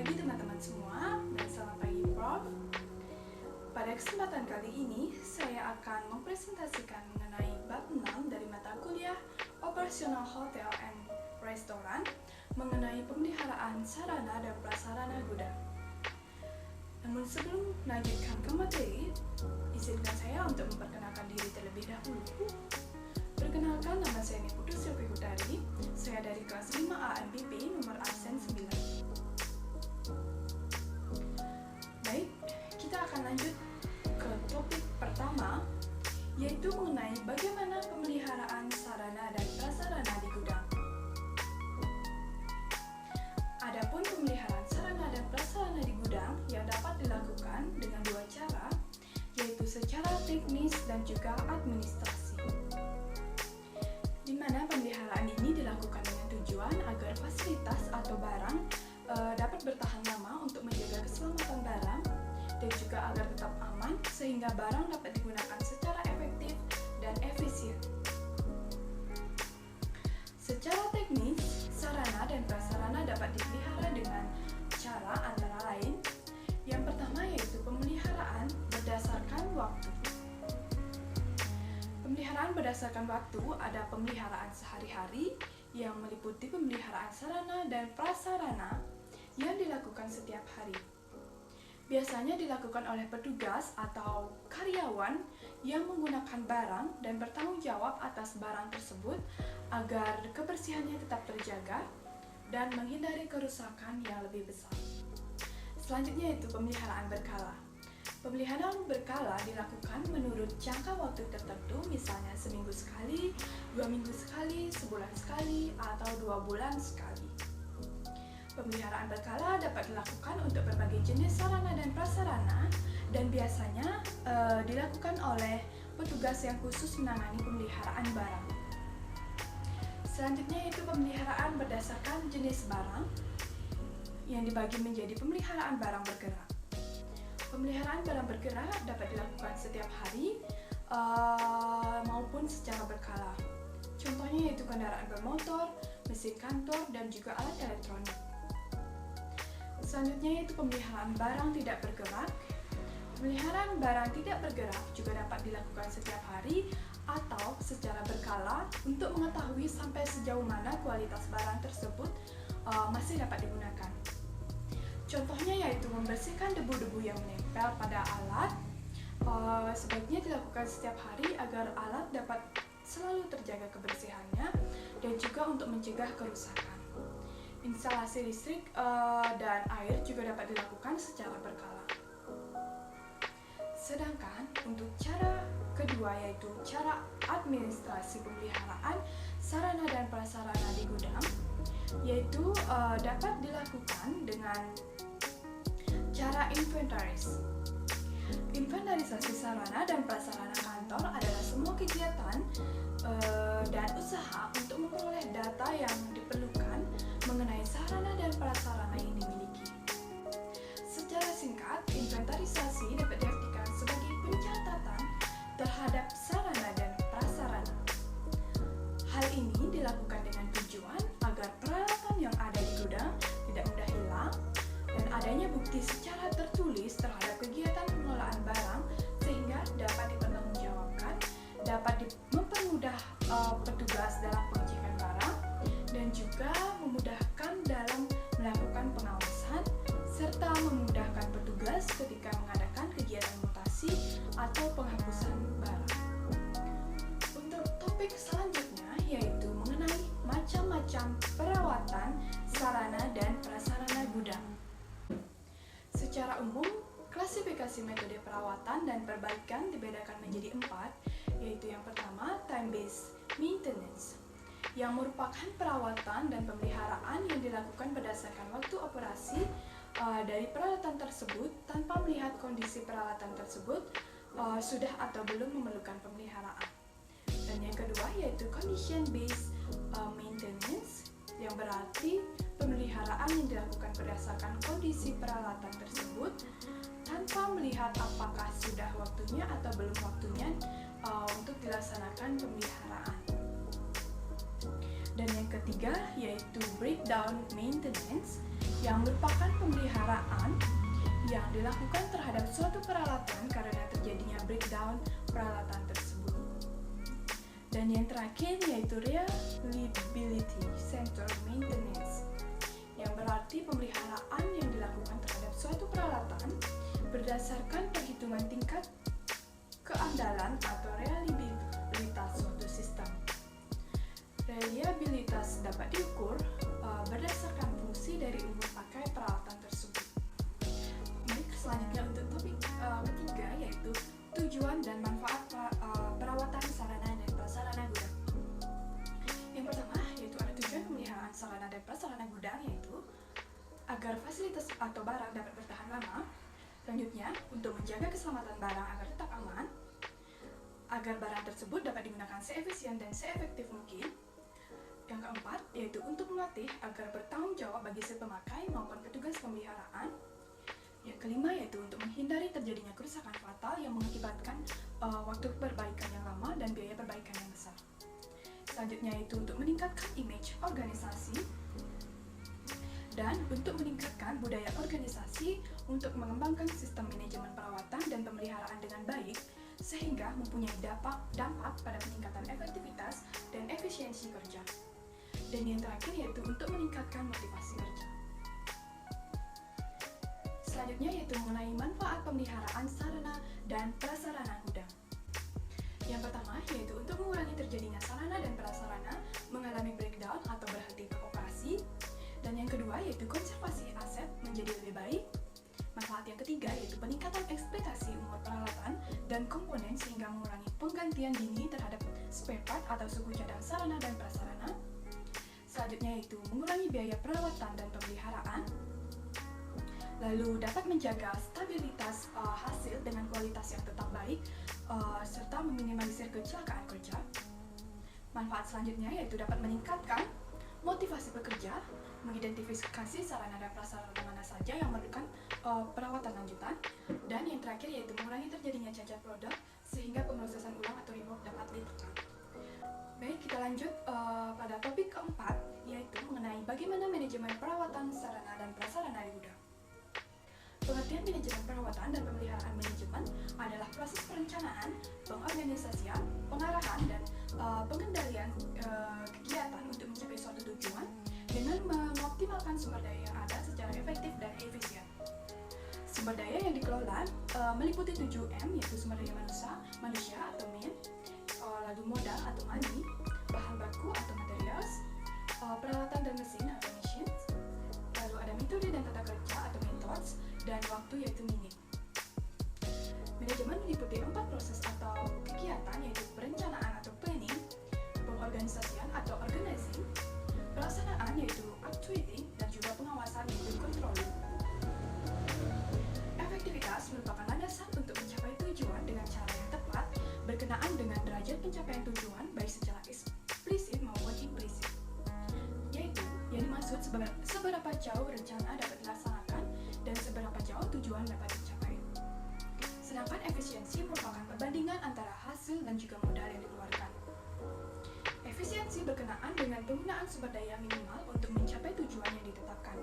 pagi teman-teman semua, dan selamat pagi Prof. Pada kesempatan kali ini, saya akan mempresentasikan mengenai bab 6 dari mata kuliah Operasional Hotel and Restoran mengenai pemeliharaan sarana dan prasarana gudang. Namun sebelum melanjutkan ke materi, izinkan saya untuk memperkenalkan diri terlebih dahulu. Perkenalkan, nama saya Niputu Silvi Hudari. Saya dari kelas 5A MPP nomor absen 9. Baik, kita akan lanjut ke topik pertama, yaitu mengenai bagaimana pemeliharaan sarana dan prasarana di gudang. Adapun pemeliharaan sarana dan prasarana di gudang yang dapat dilakukan dengan dua cara, yaitu secara teknis dan juga administrasi. Di mana pemeliharaan ini dilakukan dengan tujuan agar fasilitas atau barang dapat bertahan lama untuk menjaga keselamatan barang dan juga agar tetap aman sehingga barang dapat digunakan secara efektif dan efisien. Secara teknis, sarana dan prasarana dapat dipelihara dengan cara antara lain. Yang pertama yaitu pemeliharaan berdasarkan waktu. Pemeliharaan berdasarkan waktu ada pemeliharaan sehari-hari yang meliputi pemeliharaan sarana dan prasarana yang dilakukan setiap hari. Biasanya dilakukan oleh petugas atau karyawan yang menggunakan barang dan bertanggung jawab atas barang tersebut agar kebersihannya tetap terjaga dan menghindari kerusakan yang lebih besar. Selanjutnya yaitu pemeliharaan berkala. Pemeliharaan berkala dilakukan menurut jangka waktu tertentu, misalnya seminggu sekali, 2 minggu sekali, sebulan sekali, atau 2 bulan sekali. Pemeliharaan berkala dapat dilakukan untuk berbagai jenis sarana dan prasarana dan biasanya dilakukan oleh petugas yang khusus menangani pemeliharaan barang. Selanjutnya yaitu pemeliharaan berdasarkan jenis barang yang dibagi menjadi pemeliharaan barang bergerak. Pemeliharaan barang bergerak dapat dilakukan setiap hari maupun secara berkala. Contohnya yaitu kendaraan bermotor, mesin kantor, dan juga alat elektronik. Selanjutnya yaitu pemeliharaan barang tidak bergerak. Pemeliharaan barang tidak bergerak juga dapat dilakukan setiap hari atau secara berkala untuk mengetahui sampai sejauh mana kualitas barang tersebut masih dapat digunakan. Contohnya yaitu membersihkan debu-debu yang menempel pada alat. Sebaiknya dilakukan setiap hari agar alat dapat selalu terjaga kebersihannya dan juga untuk mencegah kerusakan. Instalasi listrik dan air juga dapat dilakukan secara berkala. Sedangkan untuk cara kedua yaitu cara administrasi pemeliharaan sarana dan prasarana di gudang, yaitu dapat dilakukan dengan cara inventaris. Inventarisasi sarana dan prasarana kantor adalah semua kegiatan dan usaha untuk memperoleh data yang diperlukan mengenai sarana dan prasarana yang dimiliki. Secara singkat, inventarisasi dapat diartikan sebagai pencatatan terhadap sarana dan prasarana. Hal ini dilakukan dengan tujuan agar peralatan yang ada di gudang tidak mudah hilang dan adanya bukti secara tertulis terhadap kegiatan pengelolaan barang sehingga dapat dipertanggungjawabkan, dapat mempermudah petugas dalam pengecekan barang dan juga memudahkan dalam melakukan pengawasan serta memudahkan petugas ketika mengadakan kegiatan mutasi atau penghapusan barang. Untuk topik selanjutnya yaitu mengenai macam-macam perawatan sarana dan prasarana gudang. Secara umum, klasifikasi metode perawatan dan perbaikan dibedakan menjadi 4, yaitu yang pertama time-based maintenance, yang merupakan perawatan dan pemeliharaan yang dilakukan berdasarkan waktu operasi dari peralatan tersebut tanpa melihat kondisi peralatan tersebut sudah atau belum memerlukan pemeliharaan. Dan yang kedua yaitu condition-based maintenance, yang berarti pemeliharaan yang dilakukan berdasarkan kondisi peralatan tersebut tanpa melihat apakah sudah waktunya atau belum waktunya untuk dilaksanakan pemeliharaan. Dan yang ketiga yaitu breakdown maintenance, yang merupakan pemeliharaan yang dilakukan terhadap suatu peralatan karena terjadinya breakdown peralatan tersebut. Dan yang terakhir yaitu reliability center maintenance, yang berarti pemeliharaan yang dilakukan terhadap suatu peralatan berdasarkan perhitungan tingkat keandalan atau reliabilitas suatu sistem. Reliabilitas dapat diukur berdasarkan fungsi dari umur pakai peralatan tersebut. Baik, selanjutnya untuk topik ketiga yaitu tujuan dan manfaat perawatan sarana dan prasarana gudang. Yang pertama yaitu ada tujuan pemeliharaan sarana dan prasarana gudang, yaitu agar fasilitas atau barang dapat bertahan lama. Selanjutnya, untuk menjaga keselamatan barang agar tetap aman, agar barang tersebut dapat digunakan seefisien dan seefektif mungkin. Yang keempat, yaitu untuk melatih agar bertanggung jawab bagi si pemakai maupun petugas pemeliharaan. Yang kelima, yaitu untuk menghindari terjadinya kerusakan fatal yang mengakibatkan waktu perbaikan yang lama dan biaya perbaikan yang besar. Selanjutnya, yaitu untuk meningkatkan image organisasi dan untuk meningkatkan budaya organisasi untuk mengembangkan sistem manajemen perawatan dan pemeliharaan dengan baik sehingga mempunyai dampak pada peningkatan efektivitas dan efisiensi kerja. Dan yang terakhir yaitu untuk meningkatkan motivasi kerja. Selanjutnya yaitu mengenai manfaat pemeliharaan sarana dan prasarana gudang. Yang pertama yaitu untuk mengurangi terjadinya sarana dan prasarana mengalami breakdown atau berhenti beroperasi. Dan yang kedua yaitu konservasi aset menjadi lebih baik. Manfaat yang ketiga yaitu peningkatan eksploitasi umur peralatan dan komponen sehingga mengurangi penggantian dini terhadap spare part atau suku cadang sarana dan prasarana. Selanjutnya yaitu mengurangi biaya perawatan dan pemeliharaan. Lalu dapat menjaga stabilitas hasil dengan kualitas yang tetap baik serta meminimalisir kecelakaan kerja. Manfaat selanjutnya yaitu dapat meningkatkan motivasi pekerja, mengidentifikasi sarana dan prasarana mana saja yang memerlukan perawatan lanjutan, dan yang terakhir yaitu mengurangi terjadinya cacat produk sehingga pemrosesan ulang atau rework dapat ditekan. Baik, kita lanjut pada topik keempat, yaitu mengenai bagaimana manajemen perawatan sarana dan prasarana di gudang. Pengertian manajemen perawatan dan pemeliharaan manajemen adalah proses perencanaan, pengorganisasian, pengarahan, dan pengendalian kegiatan untuk mencapai suatu tujuan dengan mengoptimalkan sumber daya yang ada secara efektif dan efisien. Sumber daya yang dikelola meliputi 7M, yaitu sumber daya manusia atau man, lalu modal atau money, bahan baku atau materials, peralatan dan mesin atau machines, lalu ada metode dan tata kerja atau methods, dan waktu yaitu minute. Manajemen meliputi 4 proses atau kegiatan yaitu perencanaan atau planning, pengorganisasian atau organizing, pelaksanaan yaitu actuating, dan juga pengawasan yaitu controlling. Efektivitas merupakan landasan untuk mencapai tujuan dengan cara yang tepat berkenaan dengan derajat pencapaian tujuan baik secara eksplisit maupun implisit, yaitu yang dimaksud seberapa jauh rencana dapat dilaksanakan dan seberapa jauh tujuan dapat dicapai. Sedangkan efisiensi merupakan perbandingan antara hasil dan juga modal yang dikeluarkan. Efisiensi berkenaan dengan penggunaan sumber daya minimal untuk mencapai tujuan yang ditetapkan.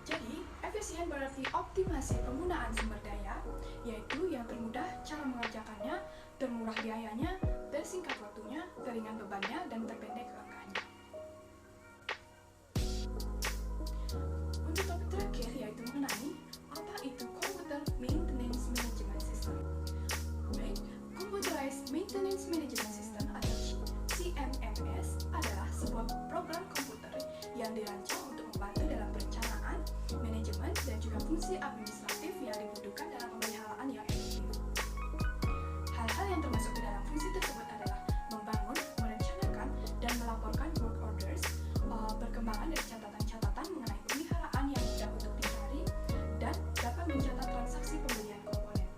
Jadi, efisien berarti optimasi penggunaan sumber daya, yaitu yang termudah cara mengerjakannya, termurah biayanya, tersingkat waktunya, teringan bebannya, dan terpendek angkanya. Untuk topik terakhir yaitu mengenai apa itu Computer Maintenance Management System. Baik, Computerized Maintenance Management System atau CMMS adalah sebuah program komputer yang dirancang untuk membantu dalam perencanaan, manajemen, dan juga fungsi administratif yang dibutuhkan dalam pemeliharaan yang efektif. Hal-hal yang termasuk ke dalam fungsi tersebut adalah membangun, merencanakan, dan melaporkan work orders, perkembangan dari catatan-catatan mengenai pemeliharaan yang mudah untuk dicari, dan dapat mencatat transaksi pembelian komponen.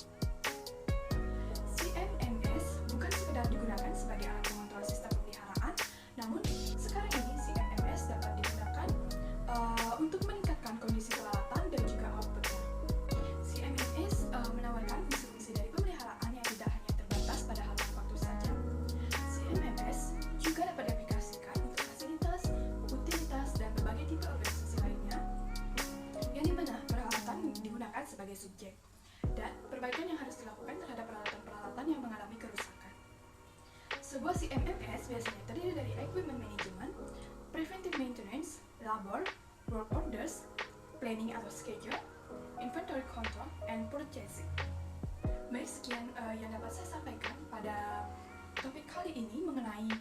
CMMS bukan sekedar digunakan sebagai alat pengontrol sistem pemeliharaan, namun sekarang ini CMMS dapat digunakan untuk meningkatkan kondisi peralatan dan juga outputnya. CMMS menawarkan fungsi-fungsi dari pemeliharaan yang tidak hanya terbatas pada hal waktu saja, Sebuah CMMS biasanya terdiri dari Equipment Management, Preventive Maintenance, Labor, Work Orders, Planning atau Schedule, Inventory Control, and Purchasing. Baik, sekian yang dapat saya sampaikan pada topik kali ini mengenai